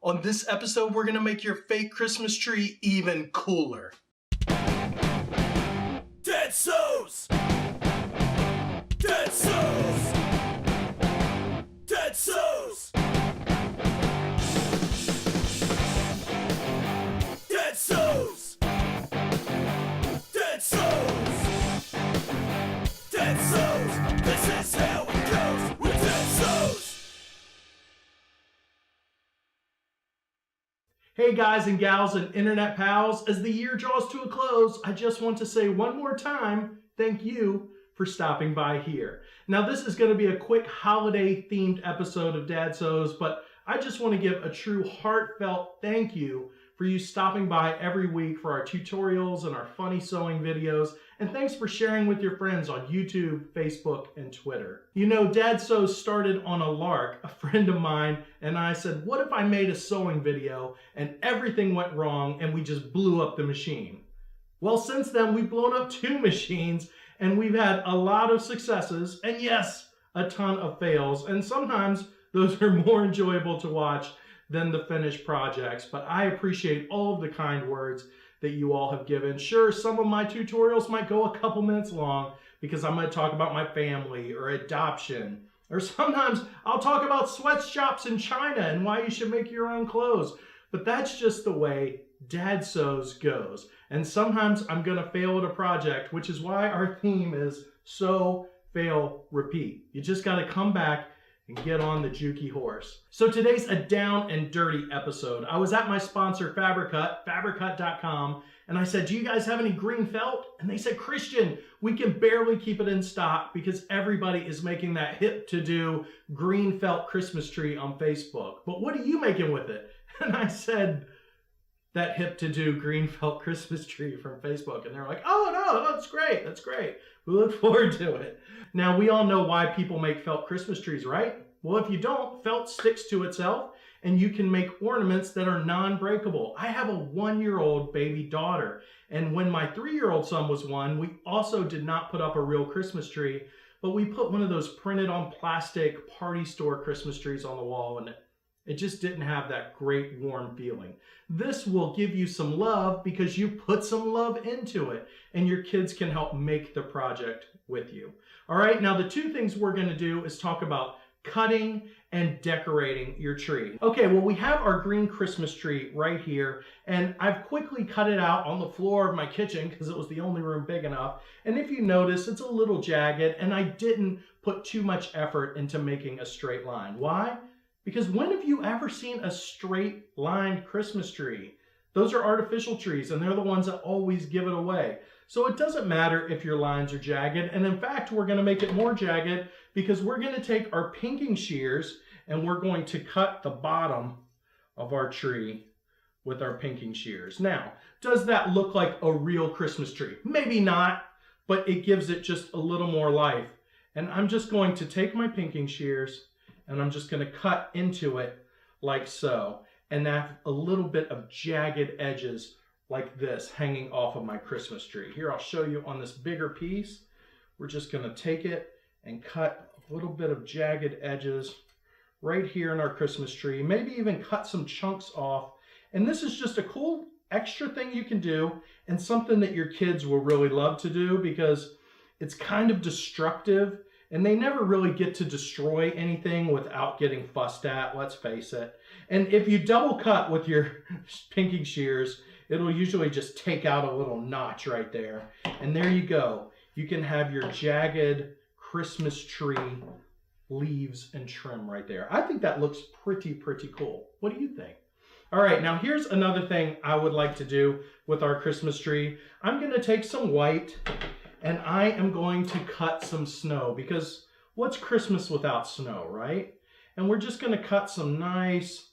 On this episode, we're gonna make your fake Christmas tree even cooler. Dead Souls! Dead Souls! Dead Souls! Dead Souls! Dead Souls! Dead Souls! This is how it goes with Dead Souls! Hey guys and gals and internet pals, as the year draws to a close, I just want to say one more time, thank you for stopping by here. Now this is going to be a quick holiday themed episode of Dad Sews, but I just want to give a true heartfelt thank you for you stopping by every week for our tutorials and our funny sewing videos, and thanks for sharing with your friends on YouTube, Facebook, and Twitter. You know, Dad Sews started on a lark. A friend of mine and I said, what if I made a sewing video and everything went wrong and we just blew up the machine? Well, since then we've blown up 2 machines and we've had a lot of successes and yes, a ton of fails, and sometimes those are more enjoyable to watch than the finished projects, but I appreciate all of the kind words that you all have given. Sure, some of my tutorials might go a couple minutes long because I'm going to talk about my family or adoption, or sometimes I'll talk about sweatshops in China and why you should make your own clothes, but that's just the way Dad Sews goes. And sometimes I'm going to fail at a project, which is why our theme is sow, fail, repeat. You just got to come back and get on the Juki horse. So today's a down and dirty episode. I was at my sponsor Fabricut, fabricut.com, and I said, do you guys have any green felt? And they said, Christian, we can barely keep it in stock because everybody is making that hip to do green felt Christmas tree on Facebook. But what are you making with it? And I said, that hip to do green felt Christmas tree from Facebook. And they're like, oh no, that's great, that's great. We look forward to it. Now, we all know why people make felt Christmas trees, right? Well, if you don't, felt sticks to itself and you can make ornaments that are non-breakable. I have a 1-year-old baby daughter, and when my 3-year-old son was 1, we also did not put up a real Christmas tree, but we put one of those printed on plastic party store Christmas trees on the wall, and it just didn't have that great warm feeling. This will give you some love because you put some love into it, and your kids can help make the project with you. All right, now the 2 things we're going to do is talk about cutting and decorating your tree. Okay, well, we have our green Christmas tree right here, and I've quickly cut it out on the floor of my kitchen because it was the only room big enough. And if you notice, it's a little jagged, and I didn't put too much effort into making a straight line. Why? Because when have you ever seen a straight lined Christmas tree? Those are artificial trees, and they're the ones that always give it away. So it doesn't matter if your lines are jagged, and in fact, we're going to make it more jagged because we're going to take our pinking shears and we're going to cut the bottom of our tree with our pinking shears. Now, does that look like a real Christmas tree? Maybe not, but it gives it just a little more life. And I'm just going to take my pinking shears and I'm just going to cut into it like so, and have a little bit of jagged edges like this hanging off of my Christmas tree. Here, I'll show you on this bigger piece. We're just going to take it and cut a little bit of jagged edges right here in our Christmas tree, maybe even cut some chunks off. And this is just a cool extra thing you can do, and something that your kids will really love to do because it's kind of destructive, and they never really get to destroy anything without getting fussed at, let's face it. And if you double cut with your pinking shears, it'll usually just take out a little notch right there. And there you go. You can have your jagged Christmas tree leaves and trim right there. I think that looks pretty cool. What do you think? All right, now here's another thing I would like to do with our Christmas tree. I'm going to take some white and I am going to cut some snow, because what's Christmas without snow, right? And we're just going to cut some nice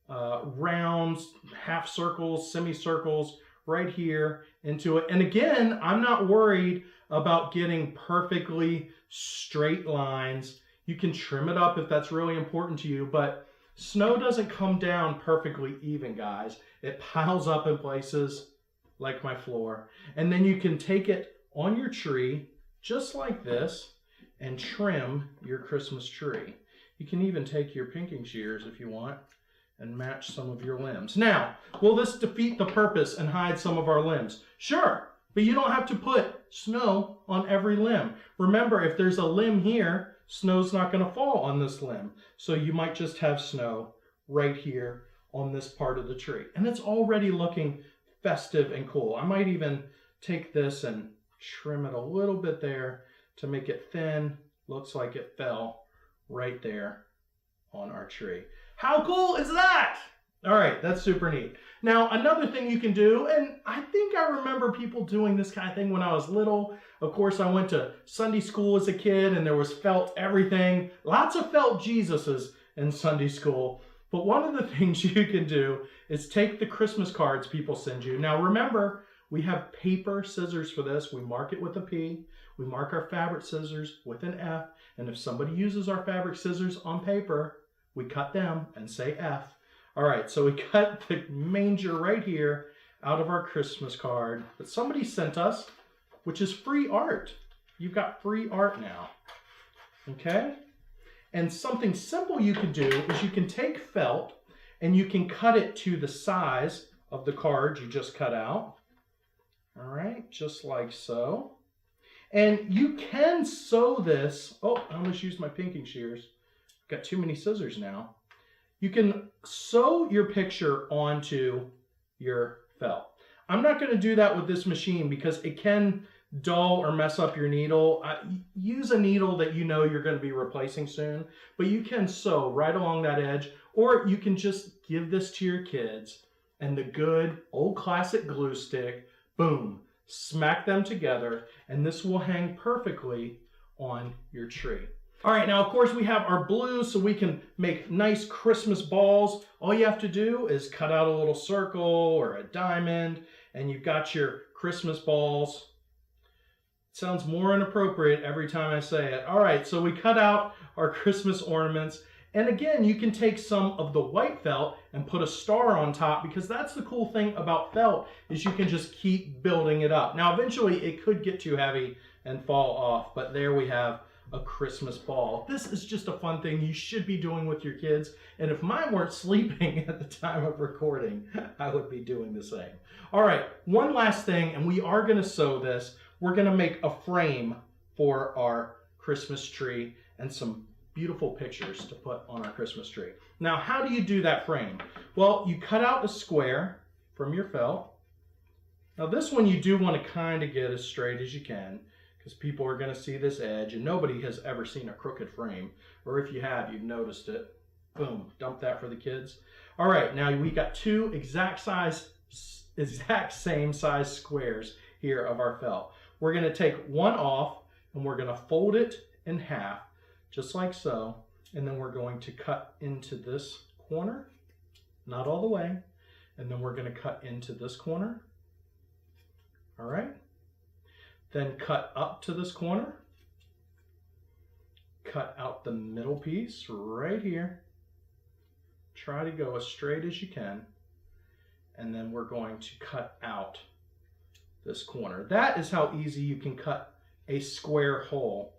rounds, half circles, semicircles right here into it. And again, I'm not worried about getting perfectly straight lines. You can trim it up if that's really important to you, but snow doesn't come down perfectly even, guys. It piles up in places like my floor. And then you can take it on your tree just like this and trim your Christmas tree. You can even take your pinking shears if you want and match some of your limbs. Now, will this defeat the purpose and hide some of our limbs? Sure, but you don't have to put snow on every limb. Remember, if there's a limb here, snow's not going to fall on this limb. So you might just have snow right here on this part of the tree. And it's already looking festive and cool. I might even take this and trim it a little bit there to make it thin. Looks like it fell right there on our tree. How cool is that? All right, that's super neat. Now, another thing you can do, and I think I remember people doing this kind of thing when I was little. Of course, I went to Sunday school as a kid, and there was felt everything. Lots of felt Jesuses in Sunday school. But one of the things you can do is take the Christmas cards people send you. Now, remember, we have paper scissors for this. We mark it with a P. We mark our fabric scissors with an F. And if somebody uses our fabric scissors on paper, we cut them and say F. All right, so we cut the manger right here out of our Christmas card that somebody sent us, which is free art. You've got free art now, okay? And something simple you can do is you can take felt and you can cut it to the size of the card you just cut out. All right, just like so. And you can sew this. Oh, I almost used my pinking shears. Got too many scissors now. You can sew your picture onto your felt. I'm not going to do that with this machine because it can dull or mess up your needle. Use a needle that you know you're going to be replacing soon, but you can sew right along that edge, or you can just give this to your kids and the good old classic glue stick, boom, smack them together, and this will hang perfectly on your tree. All right, now of course we have our blue so we can make nice Christmas balls. All you have to do is cut out a little circle or a diamond and you've got your Christmas balls. It sounds more inappropriate every time I say it. All right, so we cut out our Christmas ornaments. And again, you can take some of the white felt and put a star on top because that's the cool thing about felt is you can just keep building it up. Now eventually it could get too heavy and fall off, but there we have a Christmas ball. This is just a fun thing you should be doing with your kids. And if mine weren't sleeping at the time of recording, I would be doing the same. All right, one last thing, and we are gonna sew this. We're gonna make a frame for our Christmas tree and some beautiful pictures to put on our Christmas tree. Now, how do you do that frame? Well, you cut out a square from your felt. Now this one you do want to kind of get as straight as you can because people are going to see this edge and nobody has ever seen a crooked frame, or if you have, you've noticed it. Boom, dump that for the kids. All right, now we got two exact same size squares here of our felt. We're going to take one off and we're going to fold it in half, just like so, and then we're going to cut into this corner, not all the way, and then we're going to cut into this corner. All right, then cut up to this corner, cut out the middle piece right here, try to go as straight as you can, and then we're going to cut out this corner. That is how easy you can cut a square hole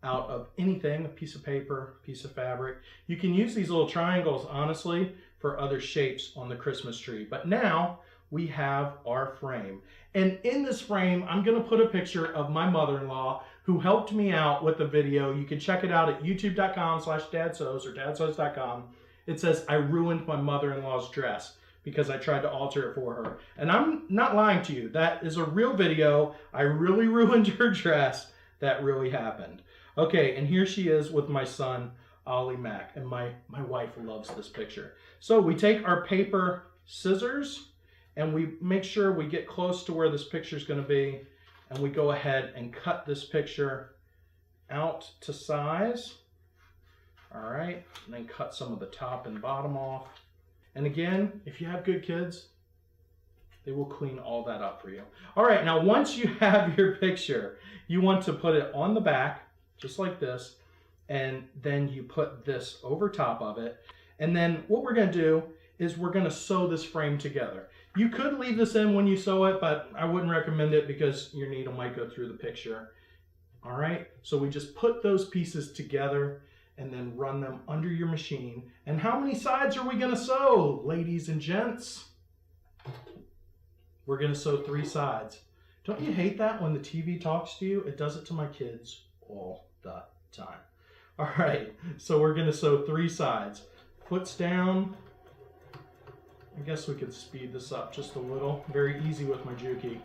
out of anything, a piece of paper, piece of fabric. You can use these little triangles, honestly, for other shapes on the Christmas tree. But now we have our frame. And in this frame, I'm gonna put a picture of my mother-in-law who helped me out with the video. You can check it out at youtube.com/dadsews or dadsews.com. It says, I ruined my mother-in-law's dress because I tried to alter it for her. And I'm not lying to you. That is a real video. I really ruined her dress. That really happened. Okay, and here she is with my son, Ollie Mac, and my wife loves this picture. So we take our paper scissors and we make sure we get close to where this picture is going to be, and we go ahead and cut this picture out to size. All right, and then cut some of the top and bottom off. And again, if you have good kids, they will clean all that up for you. All right, now once you have your picture, you want to put it on the back, just like this, and then you put this over top of it. And then what we're gonna do is we're gonna sew this frame together. You could leave this in when you sew it, but I wouldn't recommend it because your needle might go through the picture. All right, so we just put those pieces together and then run them under your machine. And how many sides are we going to sew, ladies and gents? We're going to sew 3 sides. Don't you hate that when the TV talks to you? It does it to my kids all the time. All right, so we're going to sew 3 sides. Foot's down. I guess we could speed this up just a little. Very easy with my Juki.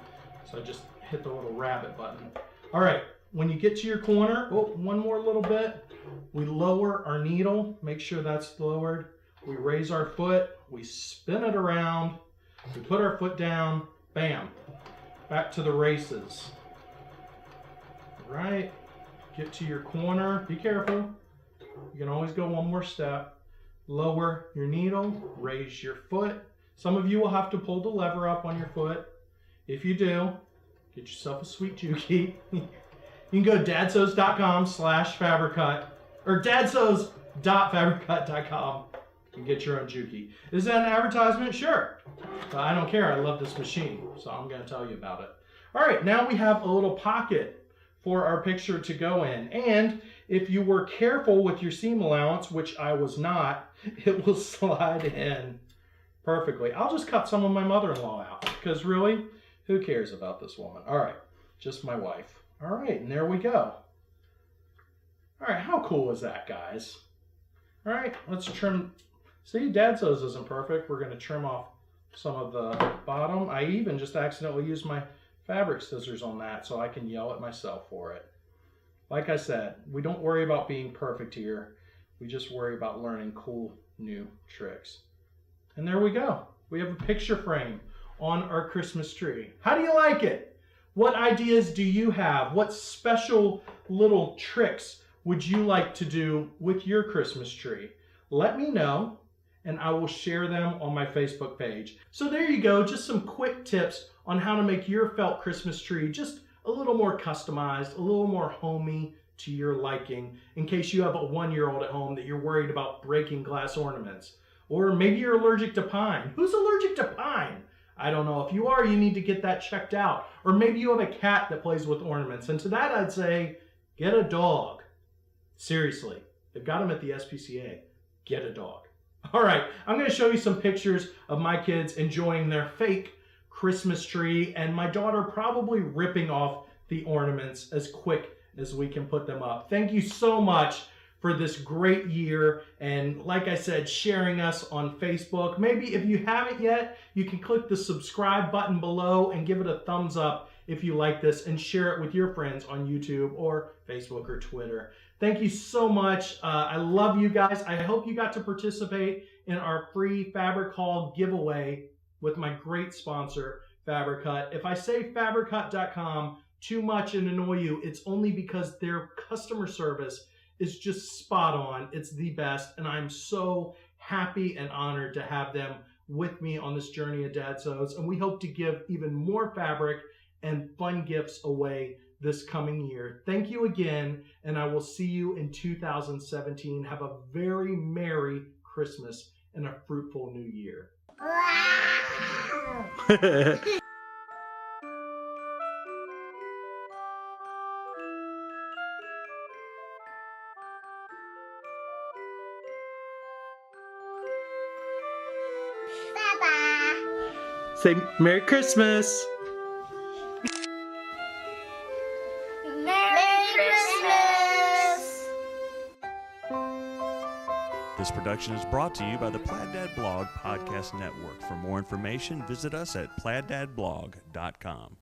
So I just hit the little rabbit button. All right, when you get to your corner, one more little bit. We lower our needle, make sure that's lowered. We raise our foot, we spin it around, we put our foot down, bam, back to the races. All right, get to your corner, be careful. You can always go one more step. Lower your needle, raise your foot. Some of you will have to pull the lever up on your foot. If you do, get yourself a sweet Juki. You can go to dadsews.com/fabriccut or dadsews.fabriccut.com and get your own Juki. Is that an advertisement? Sure. I don't care. I love this machine, so I'm going to tell you about it. All right, now we have a little pocket for our picture to go in. And if you were careful with your seam allowance, which I was not, it will slide in perfectly. I'll just cut some of my mother-in-law out because really, who cares about this woman? All right, just my wife. All right, and there we go. All right, how cool is that, guys? All right, let's trim. See, Dad Sews isn't perfect. We're going to trim off some of the bottom. I even just accidentally used my fabric scissors on that, so I can yell at myself for it. Like I said, we don't worry about being perfect here. We just worry about learning cool new tricks. And there we go. We have a picture frame on our Christmas tree. How do you like it? What ideas do you have? What special little tricks would you like to do with your Christmas tree? Let me know, and I will share them on my Facebook page. So there you go, just some quick tips on how to make your felt Christmas tree just a little more customized, a little more homey to your liking, in case you have a 1-year-old at home that you're worried about breaking glass ornaments. Or maybe you're allergic to pine. Who's allergic to pine? I don't know. If you are, you need to get that checked out. Or maybe you have a cat that plays with ornaments. And to that, I'd say, get a dog. Seriously, they've got them at the SPCA. Get a dog. All right, I'm going to show you some pictures of my kids enjoying their fake Christmas tree and my daughter probably ripping off the ornaments as quick as we can put them up. Thank you so much for this great year, and like I said, sharing us on Facebook. Maybe if you haven't yet, you can click the subscribe button below and give it a thumbs up if you like this, and share it with your friends on YouTube or Facebook or Twitter. Thank you so much. I love you guys. I hope you got to participate in our free fabric haul giveaway with my great sponsor, Fabricut. If I say fabricut.com too much and annoy you, it's only because their customer service is just spot on. It's the best, and I'm so happy and honored to have them with me on this journey of Dad Sews, and we hope to give even more fabric and fun gifts away this coming year. Thank you again, and I will see you in 2017. Have a very Merry Christmas and a fruitful New Year. Bye-bye. Say Merry Christmas. Merry Christmas. This production is brought to you by the Plaid Dad Blog Podcast Network. For more information, visit us at plaiddadblog.com.